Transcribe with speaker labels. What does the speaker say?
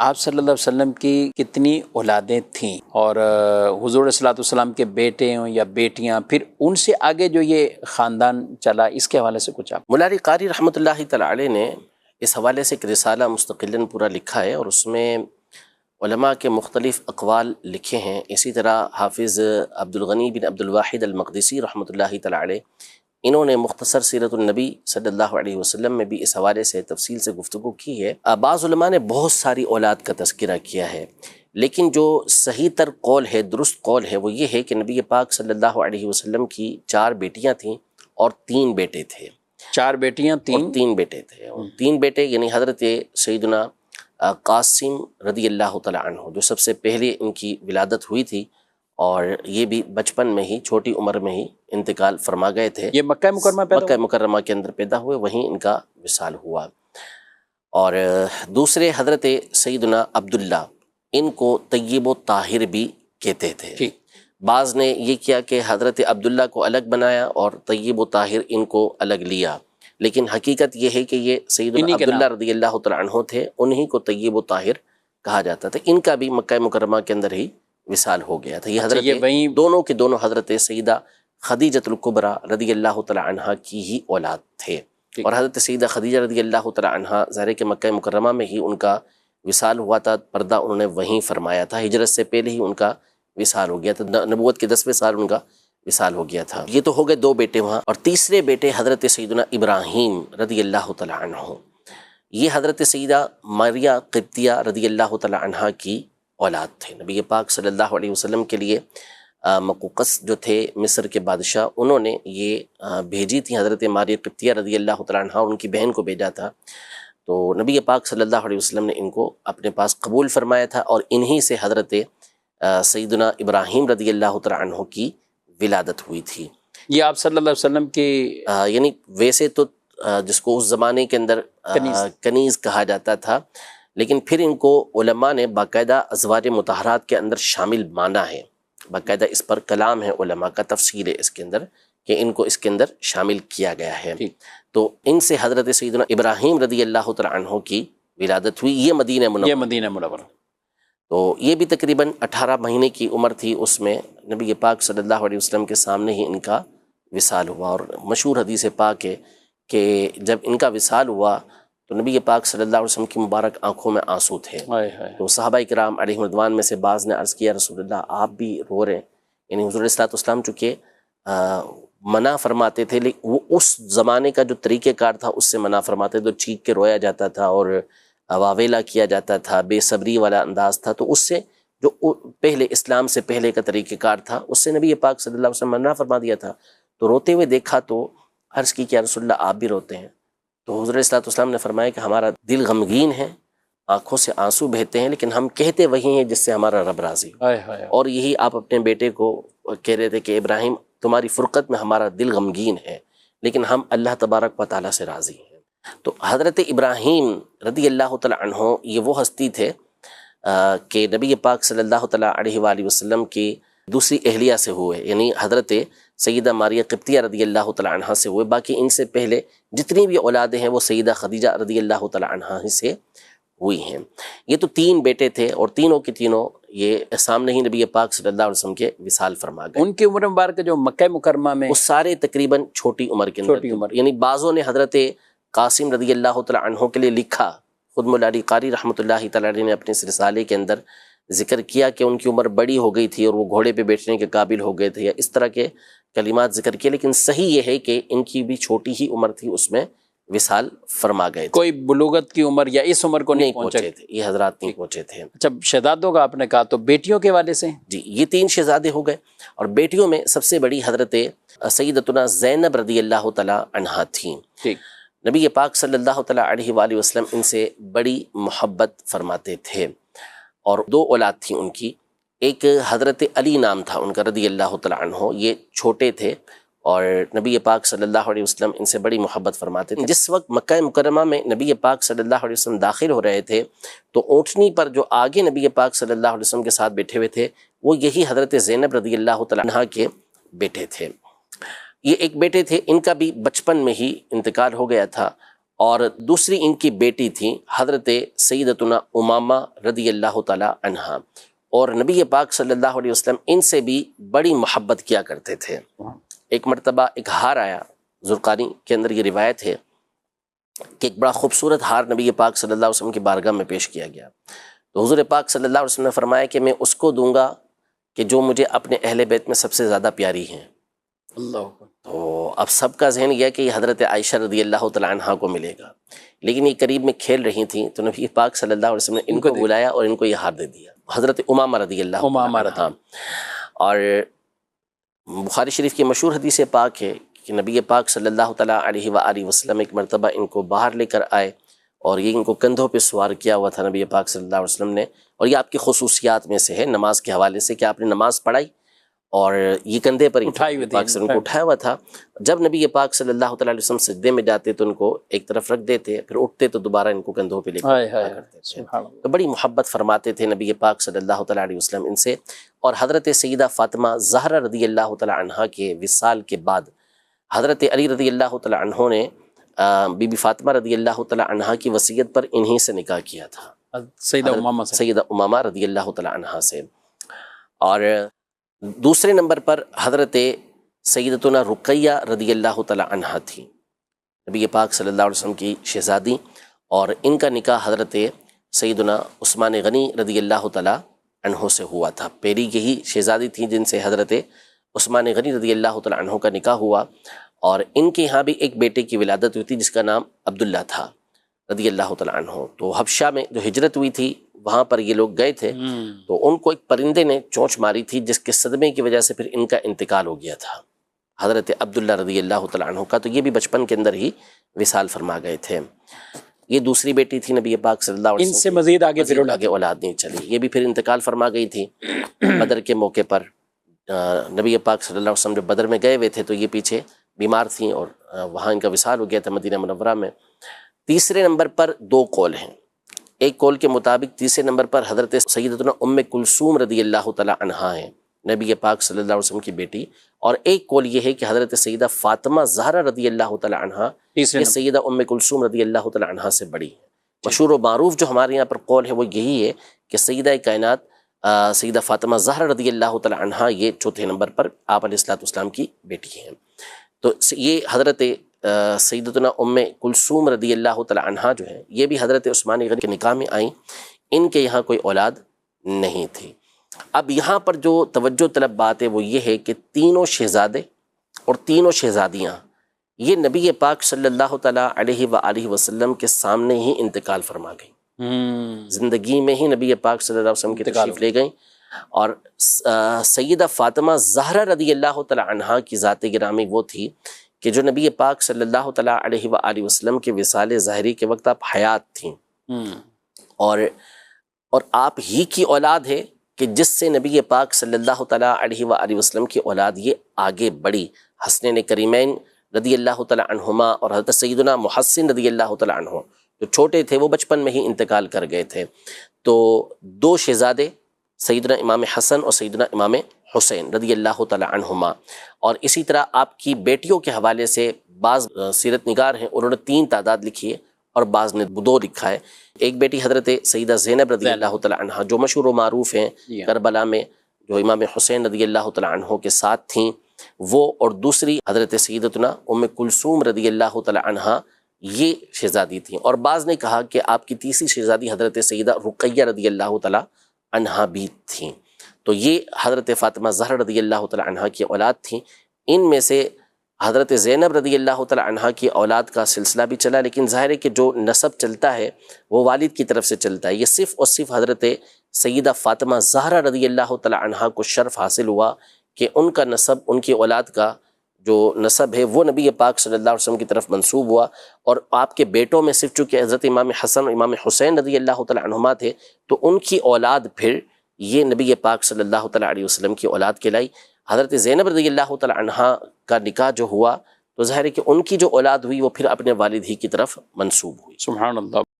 Speaker 1: آپ صلی اللہ علیہ وسلم کی کتنی اولادیں تھیں، اور حضور صلی اللہ علیہ وسلم کے بیٹے ہوں یا بیٹیاں، پھر ان سے آگے جو یہ خاندان چلا، اس کے حوالے سے کچھ آپ؟
Speaker 2: مولا علی قاری رحمۃ اللہ تعالی علیہ نے اس حوالے سے ایک رسالہ مستقلاً پورا لکھا ہے، اور اس میں علماء کے مختلف اقوال لکھے ہیں۔ اسی طرح حافظ عبدالغنی بن عبدالواحد المقدسی رحمۃ اللہ تعالی علیہ، انہوں نے مختصر سیرت النبی صلی اللہ علیہ وسلم میں بھی اس حوالے سے تفصیل سے گفتگو کی ہے۔ بعض علماء نے بہت ساری اولاد کا تذکرہ کیا ہے، لیکن جو صحیح تر قول ہے، درست قول ہے، وہ یہ ہے کہ نبی پاک صلی اللہ علیہ وسلم کی 4 بیٹیاں تھیں اور 3 بیٹے تھے۔
Speaker 1: 4 بیٹیاں،
Speaker 2: اور 3 بیٹے تھے، اور 3 بیٹے یعنی حضرت سیدنا قاسم رضی اللہ تعالی عنہ، جو سب سے پہلے ان کی ولادت ہوئی تھی، اور یہ بھی بچپن میں ہی، چھوٹی عمر میں ہی انتقال فرما گئے تھے۔
Speaker 1: یہ مکہ مکرمہ پیدا
Speaker 2: مکہ مکرمہ کے اندر پیدا ہوئے، وہیں ان کا وصال ہوا۔ اور دوسرے حضرت سیدنا عبداللہ، ان کو طیب و طاہر بھی کہتے تھے۔ بعض نے یہ کیا کہ حضرت عبداللہ کو الگ بنایا اور طیب و طاہر ان کو الگ لیا، لیکن حقیقت یہ ہے کہ یہ سیدنا عبداللہ رضی اللہ تعالی عنہ تھے، انہی کو طیب و طاہر کہا جاتا تھا۔ ان کا بھی مکہ مکرمہ کے اندر ہی وصال ہو گیا تھا۔ یہ حضرت دونوں کے دونوں حضرت سیدہ خدیجۃ الکبریٰ رضی اللہ تعالی عنہ کی ہی اولاد تھے، اور حضرت سیدہ خدیجہ رضی اللہ تعالی عنہ ظاہر ہے کہ مکہ مکرمہ میں ہی ان کا وصال ہوا تھا، پردہ انہوں نے وہیں فرمایا تھا، ہجرت سے پہلے ہی ان کا وصال ہو گیا تھا، نبوت کے 10ویں سال ان کا وصال ہو گیا تھا۔ یہ تو ہو گئے 2 بیٹے وہاں، اور تیسرے بیٹے حضرت سیدنا ابراہیم رضی اللہ تعالی عنہ، یہ حضرت سیدہ ماریہ قبطیہ رضی اللہ تعالی عنہ کی اولاد تھے۔ نبی پاک صلی اللہ علیہ وسلم کے لیے مقوقس جو تھے مصر کے بادشاہ، انہوں نے یہ بھیجی تھی حضرت ماریہ قبطیہ رضی اللہ تعالی عنہ، اور ان کی بہن کو بھیجا تھا، تو نبی پاک صلی اللہ علیہ وسلم نے ان کو اپنے پاس قبول فرمایا تھا، اور انہی سے حضرت سیدنا ابراہیم رضی اللہ تعالی عنہ کی ولادت ہوئی تھی۔
Speaker 1: یہ آپ صلی اللہ علیہ وسلم کی
Speaker 2: یعنی ویسے تو جس کو اس زمانے کے اندر کنیز کہا جاتا تھا، لیکن پھر ان کو علماء نے باقاعدہ ازواج مطہرات کے اندر شامل مانا ہے، باقاعدہ اس پر کلام ہے علماء کا، تفصیل ہے اس کے اندر کہ ان کو اس کے اندر شامل کیا گیا ہے۔ تو ان سے حضرت سیدنا ابراہیم رضی اللہ تعالی عنہ کی ولادت ہوئی۔ یہ مدینہ منورہ، تو یہ بھی تقریباً 18 مہینے کی عمر تھی، اس میں نبی پاک صلی اللہ علیہ وسلم کے سامنے ہی ان کا وصال ہوا۔ اور مشہور حدیث پاک ہے کہ جب ان کا وصال ہوا تو نبی پاک صلی اللہ علیہ وسلم کی مبارک آنکھوں میں آنسو تھے، تو صحابہ کرام علیہم رضوان میں سے بعض نے عرض کیا رسول اللہ آپ بھی رو رہے ہیں، یعنی حضور صلی اللہ علیہ وسلم چونکہ منع فرماتے تھے، لیکن وہ اس زمانے کا جو طریقہ کار تھا اس سے منع فرماتے تھے، تو چیخ کے رویا جاتا تھا اور واویلا کیا جاتا تھا، بے صبری والا انداز تھا، تو اس سے جو پہلے اسلام سے پہلے کا طریقہ کار تھا اس سے نبی پاک صلی اللہ علیہ وسلم منع فرما دیا تھا۔ تو روتے ہوئے دیکھا تو عرض کی کہ یا رسول اللہ آپ بھی روتے ہیں؟ تو حضور صلی اللہ علیہ وسلم نے فرمایا کہ ہمارا دل غمگین ہے، آنکھوں سے آنسو بہتے ہیں، لیکن ہم کہتے وہی ہیں جس سے ہمارا رب راضی ہو۔ اور یہی آپ اپنے بیٹے کو کہہ رہے تھے کہ ابراہیم تمہاری فرقت میں ہمارا دل غمگین ہے، لیکن ہم اللہ تبارک و تعالیٰ سے راضی ہیں۔ تو حضرت ابراہیم رضی اللہ تعالی عنہ یہ وہ ہستی تھے کہ نبی پاک صلی اللہ تعالی علیہ وآلہ وسلم کی دوسری اہلیہ سے ہوئے، یعنی حضرت سیدہ ماریہ قبطیہ رضی اللہ تعالی عنہ سے ہوئے۔ باقی ان سے پہلے جتنی بھی اولادیں ہیں وہ سیدہ خدیجہ رضی اللہ تعالی عنہ سے ہوئی ہیں۔ یہ تو 3 بیٹے تھے، اور تینوں کے تینوں یہ سامنے ہی نبی پاک صلی اللہ علیہ وسلم کے وصال فرما گئے۔
Speaker 1: ان کی عمر مبارک جو مکہ مکرمہ میں،
Speaker 2: وہ سارے تقریباً چھوٹی عمر کے اندر، یعنی بعضوں نے حضرت قاسم رضی اللہ تعالی عنہ کے لیے لکھا، خود مولا علی قاری رحمۃ اللہ تعالی علیہ نے اپنے اس رسالے کے اندر ذکر کیا کہ ان کی عمر بڑی ہو گئی تھی اور وہ گھوڑے پہ بیٹھنے کے قابل ہو گئے تھے، یا اس طرح کے کلمات ذکر کیے، لیکن صحیح یہ ہے کہ ان کی بھی چھوٹی ہی عمر تھی، اس میں وصال فرما گئے تھے،
Speaker 1: کوئی بلوغت کی عمر یا اس عمر کو نہیں پہنچے
Speaker 2: تھے، یہ حضرات نہیں پہنچے تھے۔
Speaker 1: اچھا، شہزادوں کا آپ نے کہا، تو بیٹیوں کے والے سے؟
Speaker 2: جی، یہ 3 شہزادے ہو گئے، اور بیٹیوں میں سب سے بڑی حضرت سیدتنا زینب رضی اللہ تعالی عنہا تھیں۔ نبی پاک صلی اللہ تعالی علیہ وآلہ وسلم ان سے بڑی محبت فرماتے تھے، اور 2 اولاد تھیں ان کی، ایک حضرت علی نام تھا ان کا رضی اللہ تعالی عنہ، یہ چھوٹے تھے اور نبی پاک صلی اللہ علیہ وسلم ان سے بڑی محبت فرماتے تھے۔ جس وقت مکہ مکرمہ میں نبی پاک صلی اللہ علیہ وسلم داخل ہو رہے تھے تو اونٹنی پر جو آگے نبی پاک صلی اللہ علیہ وسلم کے ساتھ بیٹھے ہوئے تھے وہ یہی حضرت زینب رضی اللہ تعالی عنہا کے بیٹے تھے۔ یہ ایک بیٹے تھے، ان کا بھی بچپن میں ہی انتقال ہو گیا تھا، اور دوسری ان کی بیٹی تھی حضرت سیدتنا امامہ رضی اللہ تعالی عنہا، اور نبی پاک صلی اللہ علیہ وسلم ان سے بھی بڑی محبت کیا کرتے تھے۔ ایک مرتبہ ایک ہار آیا، زرقانی کے اندر یہ روایت ہے کہ ایک بڑا خوبصورت ہار نبی پاک صلی اللہ علیہ وسلم کی بارگاہ میں پیش کیا گیا، تو حضور پاک صلی اللہ علیہ وسلم نے فرمایا کہ میں اس کو دوں گا کہ جو مجھے اپنے اہل بیت میں سب سے زیادہ پیاری ہیں۔
Speaker 1: اللہ،
Speaker 2: تو اب سب کا ذہن یہ کہ یہ حضرت عائشہ رضی اللہ تعالیٰ عنہا کو ملے گا، لیکن یہ قریب میں کھیل رہی تھیں، تو نبی پاک صلی اللہ علیہ وسلم نے ان کو بلایا اور ان کو یہ ہار دے دیا، حضرت امامہ رضی اللہ عنہا۔ اور بخاری شریف کی مشہور حدیث پاک ہے کہ نبی پاک صلی اللہ تعالیٰ علیہ وآلہ وسلم ایک مرتبہ ان کو باہر لے کر آئے، اور یہ ان کو کندھوں پہ سوار کیا ہوا تھا نبی پاک صلی اللہ علیہ وسلم نے، اور یہ آپ کی خصوصیات میں سے ہے نماز کے حوالے سے کہ آپ نے نماز پڑھائی اور یہ کندھے پر پاک صلی اللہ اٹھایا ہوا تھا۔ جب نبی پاک صلی اللہ تعالیٰ علیہ وسلم سجدے میں جاتے تو ان کو ایک طرف رکھ دیتے، پھر اٹھتے تو دوبارہ ان کو کندھوں پہ لے کرتے تھے، تو بڑی محبت فرماتے تھے نبی پاک صلی اللہ تعالیٰ علیہ وسلم ان سے۔ اور حضرت سیدہ فاطمہ زہرا رضی اللہ تعالیٰ عنہا کے وصال کے بعد حضرت علی رضی اللہ تعالیٰ عنہ نے بی بی فاطمہ رضی اللہ تعالیٰ عنہا کی وصیت پر انہی سے نکاح کیا تھا، سیدہ امامہ رضی اللہ تعالیٰ عنہا سے۔ اور دوسرے نمبر پر حضرت سیدتنا رقیہ رضی اللہ تعالیٰ عنہا تھی، نبی پاک صلی اللہ علیہ وسلم کی شہزادی، اور ان کا نکاح حضرت سیدنا عثمان غنی رضی اللہ تعالیٰ عنہ سے ہوا تھا۔ پہلی یہی شہزادی تھیں جن سے حضرت عثمان غنی رضی اللہ تعالیٰ عنہ کا نکاح ہوا، اور ان کے یہاں بھی ایک بیٹے کی ولادت ہوئی تھی جس کا نام عبداللہ تھا رضی اللہ تعالیٰ عنہ۔ تو حبشہ میں جو ہجرت ہوئی تھی وہاں پر یہ لوگ گئے تھے، تو ان کو ایک پرندے نے چونچ ماری تھی جس کے صدمے کی وجہ سے پھر ان کا انتقال ہو گیا تھا حضرت عبداللہ رضی اللہ تعالیٰ عنہ کا، تو یہ بھی بچپن کے اندر ہی وصال فرما گئے تھے۔ یہ دوسری بیٹی تھی نبی پاک صلی اللہ علیہ وسلم، ان سے مزید آگے اولاد نہیں چلی، یہ بھی پھر انتقال فرما گئی تھی بدر کے موقع پر۔ نبی پاک صلی اللہ علیہ وسلم جب بدر میں گئے ہوئے تھے تو یہ پیچھے بیمار تھیں اور وہاں ان کا وصال ہو گیا تھا مدینہ منورہ میں۔ تیسرے نمبر پر دو قول ہیں، ایک قول کے مطابق تیسرے نمبر پر حضرت سیدتنا ام کلثوم رضی اللہ تعالیٰ عنہا ہیں، نبی پاک صلی اللہ علیہ وسلم کی بیٹی، اور ایک قول یہ ہے کہ حضرت سیدہ فاطمہ زہرا رضی اللہ تعالیٰ عنہا یہ سیدہ ام کلثوم رضی اللہ تعالیٰ عنہا سے بڑی ہے۔ مشہور و معروف جو ہمارے یہاں پر قول ہے وہ یہی ہے کہ سیدہ کائنات سیدہ فاطمہ زہرا رضی اللہ تعالیٰ عنہا یہ چوتھے نمبر پر آپ علیہ الصلوۃ والسلام کی بیٹی ہیں۔ تو یہ حضرت سیدتنا ام کلثوم رضی اللہ تعالیٰ عنہا جو ہے یہ بھی حضرت عثمان غنی کے نکاح میں آئیں، ان کے یہاں کوئی اولاد نہیں تھی۔ اب یہاں پر جو توجہ طلب بات ہے وہ یہ ہے کہ تینوں شہزادے اور تینوں شہزادیاں یہ نبی پاک صلی اللہ تعالیٰ علیہ وآلہ وسلم کے سامنے ہی انتقال فرما گئیں، زندگی میں ہی نبی پاک صلی اللہ علیہ وسلم کی تشریف لے گئیں۔ اور سیدہ فاطمہ زہرا رضی اللہ تعالیٰ عنہا کی ذات گرامی وہ تھی کہ جو نبی پاک صلی اللہ تعالیٰ علیہ وآلہ وسلم کے وصال ظاہری کے وقت آپ حیات تھیں، اور آپ ہی کی اولاد ہے کہ جس سے نبی پاک صلی اللہ تعالیٰ علیہ وآلہ وسلم کی اولاد یہ آگے بڑھی۔ حسنین کریمین رضی اللہ تعالیٰ عنہما اور حضرت سیدنا محسن رضی اللہ تعالیٰ عنہ جو چھوٹے تھے وہ بچپن میں ہی انتقال کر گئے تھے، تو دو شہزادے سیدنا امام حسن اور سیدنا امام حسین رضی اللہ تعالیٰ عنہما، اور اسی طرح آپ کی بیٹیوں کے حوالے سے بعض سیرت نگار ہیں انہوں نے 3 تعداد لکھی ہے اور بعض نے 2 لکھا ہے۔ ایک بیٹی حضرت سیدہ زینب رضی اللہ تعالیٰ عنہ جو مشہور و معروف ہیں کربلا میں، جو امام حسین رضی اللہ تعالیٰ عنہ کے ساتھ تھیں وہ، اور دوسری حضرت سیدتنا ام کلثوم رضی اللہ تعالیٰ عنہ یہ شہزادی تھیں، اور بعض نے کہا کہ آپ کی تیسری شہزادی حضرت سیدہ رقیہ رضی اللہ تعالیٰ عنہا بھی تھیں۔ تو یہ حضرت فاطمہ زہرا رضی اللہ تعالیٰ عنہا کی اولاد تھیں۔ ان میں سے حضرت زینب رضی اللہ تعالیٰ عنہا کی اولاد کا سلسلہ بھی چلا، لیکن ظاہر ہے کہ جو نسب چلتا ہے وہ والد کی طرف سے چلتا ہے۔ یہ صرف اور صرف حضرت سیدہ فاطمہ زہرا رضی اللہ تعالیٰ عنہا کو شرف حاصل ہوا کہ ان کا نسب، ان کی اولاد کا جو نسب ہے وہ نبی پاک صلی اللہ علیہ وسلم کی طرف منسوب ہوا، اور آپ کے بیٹوں میں صرف چونکہ حضرت امام حسن اور امام حسین رضی اللہ تعالیٰ عنہما تھے تو ان کی اولاد پھر یہ نبی پاک صلی اللہ تعالیٰ علیہ وسلم کی اولاد کہلائی۔ حضرت زینب رضی اللہ تعالیٰ عنہا کا نکاح جو ہوا تو ظاہر ہے کہ ان کی جو اولاد ہوئی وہ پھر اپنے والد ہی کی طرف منسوب ہوئی۔
Speaker 1: سبحان اللہ۔